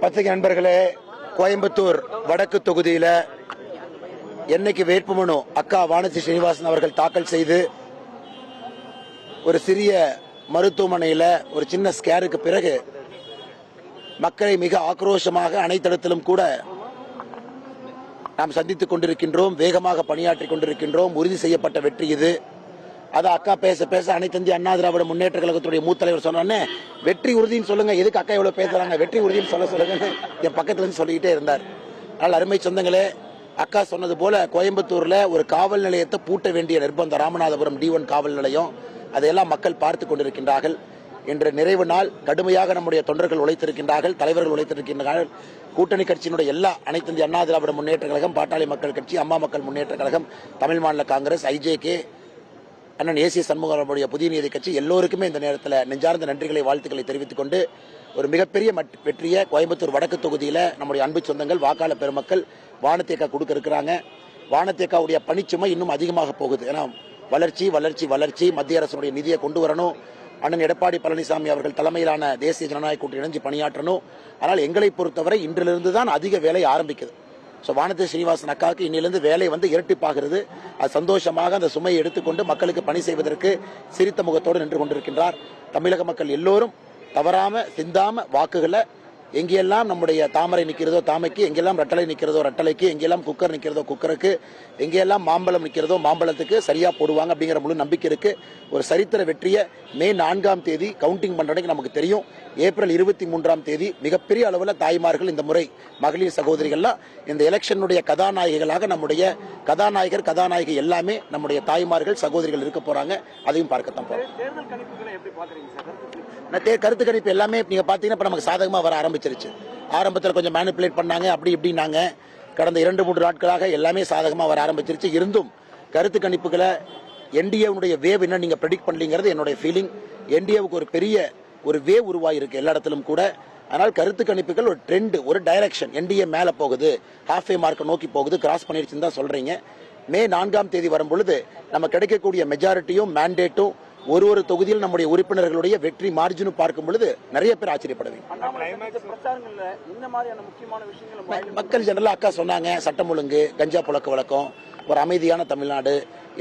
பத்திரிகை நண்பர்களே, கோயம்புத்தூர் வடக்கு தொகுதியில் என்னைக்கு வேட்புமனு அக்கா வானதி ஸ்ரீனிவாசன் அவர்கள் தாக்கல் செய்து ஒரு சிறிய மருத்துவமனையில் ஒரு சின்ன ஸ்கேருக்கு பிறகு மக்களை மிக ஆக்ரோஷமாக அனைத்திடத்திலும் கூட நாம் சந்தித்துக் கொண்டிருக்கின்றோம். வேகமாக பணியாற்றிக் கொண்டிருக்கின்றோம். உறுதி செய்யப்பட்ட வெற்றி இது. அதை அக்கா பேச பேச அனைத்து இந்திய அண்ணா திராவிட முன்னேற்ற கழகத்துடைய மூத்த தலைவர் சொன்னோன்னே வெற்றி உறுதின்னு சொல்லுங்க, எதுக்கு அக்கா எவ்வளவு பேசுறாங்க, வெற்றி உறுதின்னு சொல்லுங்க என் பக்கத்துல இருந்து சொல்லிக்கிட்டே இருந்தார். அதனால் அருமை சொந்தங்களே, அக்கா சொன்னது போல கோயம்புத்தூர்ல ஒரு காவல் நிலையத்தை பூட்ட வேண்டிய நிர்பந்தம், ராமநாதபுரம் D1 காவல் நிலையம், அதையெல்லாம் மக்கள் பார்த்து கொண்டிருக்கின்றார்கள். இன்று நிறைவு நாள். கடுமையாக நம்முடைய தொண்டர்கள் உழைத்திருக்கின்றார்கள், தலைவர்கள் உழைத்திருக்கின்றார்கள். கூட்டணி கட்சியினுடைய எல்லா அனைத்து இந்திய அண்ணா திராவிட முன்னேற்ற கழகம், பாட்டாளி மக்கள் கட்சி, அம்மா மக்கள் முன்னேற்ற கழகம், தமிழ் மாநில காங்கிரஸ், IJK, அண்ணன் ஏசி சண்முகனுடைய புதிய நீதி கட்சி எல்லோருக்குமே இந்த நேரத்தில் நெஞ்சார்ந்த நன்றிகளை வாழ்த்துக்களை தெரிவித்துக் கொண்டு ஒரு மிகப்பெரிய வெற்றியை கோயம்புத்தூர் வடக்கு தொகுதியில் நம்முடைய அன்பு சொந்தங்கள் வாக்காளர் பெருமக்கள் வானதி அக்கா கொடுக்க இருக்கிறாங்க. வானதி அக்காவுடைய பணிச்சுமை இன்னும் அதிகமாக போகுது. ஏன்னா வளர்ச்சி வளர்ச்சி வளர்ச்சி, மத்திய அரசுடைய நிதியை கொண்டு வரணும். அண்ணன் எடப்பாடி பழனிசாமி அவர்கள் தலைமையிலான தேசிய ஜனநாயக கூட்டணி இணைஞ்சு பணியாற்றணும். ஆனால் எங்களை பொறுத்தவரை இன்றிலிருந்து தான் அதிக வேலை ஆரம்பிக்குது. வானதி ஸ்ரீனிவாசன் அக்காவுக்கு இன்னிலிருந்து வேலை இரட்டிப்பாகிறது. அது சந்தோஷமாக அந்த சுமையை எடுத்துக்கொண்டு மக்களுக்கு பணி செய்வதற்கு சிரித்த முகத்தோடு நின்று கொண்டிருக்கின்றார். தமிழக மக்கள் எல்லோரும் தவறாம சிந்தாம வாக்குகளை எங்கெல்லாம் நம்முடைய தாமரை நிற்கிறதோ தாமைக்கு, எங்கெல்லாம் ரெட்டலை நிற்கிறதோ ரெட்டலைக்கு, எங்கெல்லாம் குக்கர் நிற்கிறதோ குக்கருக்கு, எங்கெல்லாம் மாம்பழம் நிற்கிறதோ மாம்பழத்துக்கு சரியா போடுவாங்க அப்படிங்கிற முழு நம்பிக்கை இருக்கு. ஒரு சரித்திர வெற்றியை மே 4ஆம் தேதி கவுண்டிங் பண்றதுக்கு நமக்கு தெரியும். ஏப்ரல் 23ஆம் தேதி மிகப்பெரிய அளவில் தாய்மார்கள், இந்த முறை மகளிர் சகோதரிகள்லாம் இந்த எலெக்ஷனுடைய கதாநாயகிகளாக, நம்முடைய கதாநாயகி எல்லாமே நம்முடைய தாய்மார்கள் சகோதரிகள் இருக்க போறாங்க. அதையும் பார்க்கத்தான் போறோம். கருத்து கணிப்பு எல்லாமே நீங்க பாத்தீங்கன்னா நமக்கு சாதகமா வர ஆரம்பிச்சிருச்சு. ஆரம்பத்தில் கொஞ்சம் மேனிபுலேட் பண்ணாங்க, அப்படி இப்படின்னாங்க. கடந்த 2-3 நாட்களாக எல்லாமே சாதகமா வர ஆரம்பிச்சிருச்சு. இருந்தும் கருத்து கணிப்புகளை என்டிஏவுடைய வேவ் என்ன நீங்க ப்ரெடிக்ட் பண்ணலங்கிறது என்னுடைய ஃபீலிங். என்டிஏவுக்கு ஒரு பெரிய ஒரு வேவ் உருவாயிருக்கு எல்லா இடத்திலும் கூட. அதனால் கருத்து கணிப்புகள் ஒரு ட்ரெண்ட், ஒரு டைரக்ஷன், என்டிஏ மேல போகுது, ஹாஃப் ஏ மார்க்கை நோக்கி போகுது, கிராஸ் பண்ணிருச்சுன்னு தான் சொல்றீங்க. மே 4ஆம் தேதி வரும் பொழுது நம்ம கிடைக்கக்கூடிய மெஜாரிட்டியும் மேண்டேட்டும் ஒரு தொகுதியில் நம்முடைய உறுப்பினர்களுடைய வெற்றி மார்ஜினும் பார்க்கும் பொழுது நிறைய பேர் ஆச்சரியப்படுவீங்க. மக்கள் ஜெனரலா அக்கா சொன்னாங்க, சட்டம் ஒழுங்கு, கஞ்சா புழக்க வழக்கம், ஒரு அமைதியான தமிழ்நாடு,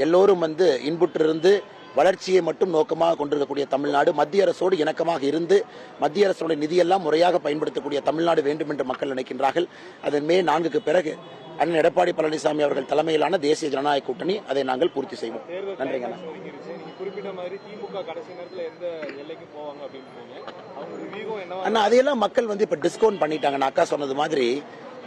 எல்லோரும் இன்புற்றிருந்து வளர்ச்சியை மட்டும் நோக்கமாக கொண்டிருக்கக்கூடிய தமிழ்நாடு, மத்திய அரசோடு இணக்கமாக இருந்து மத்திய அரசுடைய நிதியெல்லாம் முறையாக பயன்படுத்தக்கூடிய தமிழ்நாடு வேண்டும் என்று மக்கள் நினைக்கின்றார்கள். அதன் மே 4க்கு பிறகு அண்ணன் எடப்பாடி பழனிசாமி அவர்கள் தலைமையிலான தேசிய ஜனநாயக கூட்டணி அதை நாங்கள் பூர்த்தி செய்வோம். நன்றிங்க. அண்ணா அதையெல்லாம் மக்கள் இப்ப டிஸ்கவுண்ட் பண்ணிட்டாங்க. அக்கா சொன்னது மாதிரி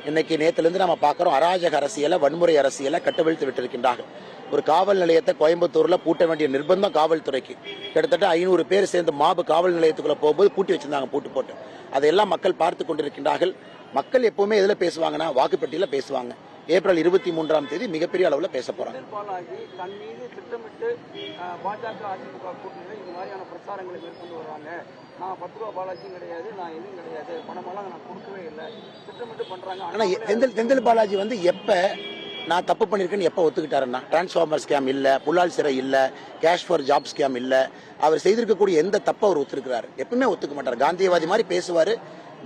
இன்னைக்கு நேத்துல இருந்து நம்ம பாக்குறோம், அராஜக அரசியலை, வன்முறை அரசியலை கட்டவிழ்த்து விட்டிருக்கின்றார்கள். ஒரு காவல் நிலையத்தை கோயம்புத்தூர்ல பூட்ட வேண்டிய நிர்பந்தம் காவல்துறைக்கு. கிட்டத்தட்ட 500 பேர் சேர்ந்து மாபு காவல் நிலையத்துக்குள்ள போகும்போது பூட்டி வச்சிருந்தாங்க, பூட்டு போட்டு. அதையெல்லாம் மக்கள் பார்த்து கொண்டிருக்கின்றார்கள். மக்கள் எப்பவுமே எதுல பேசுவாங்கன்னா வாக்குப்பெட்டியில பேசுவாங்க. ஏப்ரல் 23ஆம் தேதி மிகப்பெரிய அளவுல பேச போறாங்க. செந்தில் பாலாஜி எப்ப நான் தப்பு பண்ணிருக்கேன்னு எப்ப ஒத்துக்கிட்டாருன்னா, டிரான்ஸ்பார்மர் ஸ்கேம் இல்ல, புலால் சிறை இல்ல, கேஷ் ஃபார் ஜாப் ஸ்கேம் இல்ல, அவர் செய்திருக்கக்கூடிய எந்த தப்ப அவர் ஒத்துக்கிறாரு. எப்பவுமே ஒத்துக்க மாட்டார். காந்தியவாதி மாதிரி பேசுவாரு.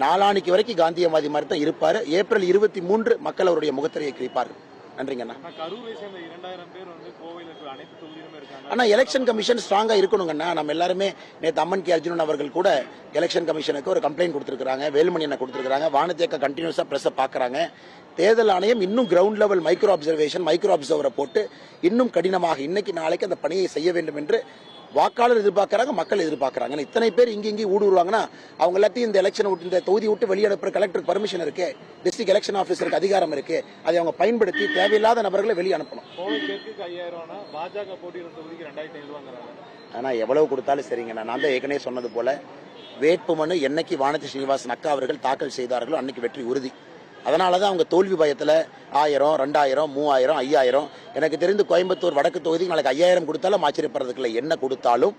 நாளானிக்கு வரைக்கும் காந்தியவாதி மாதிரி தான் இருப்பாரு. ஏப்ரல் 23 மக்கள் அவருடைய முகத்திரையை கிழிப்பார்கள். நன்றிங்கண்ணா. ஆனா எலெக்ஷன் கமிஷன் ஸ்ட்ராங்கா இருக்கணுங்கண்ணா. நம்ம எல்லாருமே நேற்று அம்மன் கே அர்ஜுனன் அவர்கள் கூட எலெக்ஷன் கமிஷனுக்கு ஒரு கம்ப்ளைண்ட் கொடுத்திருக்காங்க, வேலுமணி என்ன கொடுத்திருக்காங்க, வானதி அக்கா கண்டினியூஸா பிரஸ் பாக்குறாங்க. தேர்தல் ஆணையம் இன்னும் கிரவுண்ட் லெவல் மைக்ரோ அப்சர்வரை போட்டு இன்னும் கடினமாக இன்னைக்கு நாளைக்கு அந்த பணியை செய்ய வேண்டும் என்று வாக்காளர் எதிர்பார்க்கறாங்க, மக்கள் எதிர்பார்க்கறாங்க. இத்தனை பேர் இங்கே ஊடுருவாங்கன்னா அவங்க எல்லாத்தையும் இந்த எலெக்ஷன் விட்டு, இந்த தொகுதி விட்டு வெளியனுப்புற கலெக்டருக்கு பர்மிஷன் இருக்கு, டிஸ்ட்ரிக்ட் எலெக்ஷன் ஆபீசருக்கு அதிகாரம் இருக்கு. அதை அவங்க பயன்படுத்தி தேவையில்லாத நபர்களை வெளியே அனுப்பணும். ஆனா எவ்வளவு கொடுத்தாலும் சரிங்க. நான் தான் ஏற்கனவே சொன்னது போல வேட்புமனு என்னைக்கு வானதி ஸ்ரீனிவாசன் அக்கா அவர்கள் தாக்கல் செய்தார்களோ அன்னைக்கு வெற்றி உறுதி. அதனாலதான் அவங்க தோல்வி பயத்துல 1000, 2000, 3000, 5000, எனக்கு தெரிந்து கோயம்புத்தூர் வடக்கு தொகுதிக்கு நாளைக்கு 5000 கொடுத்தாலும் ஆச்சரியப்படுறதுக்குள்ள என்ன கொடுத்தாலும்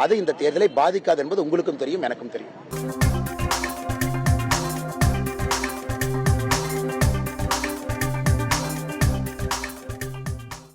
அது இந்த தேர்தலை பாதிக்காது என்பது உங்களுக்கும் தெரியும், எனக்கும் தெரியும்.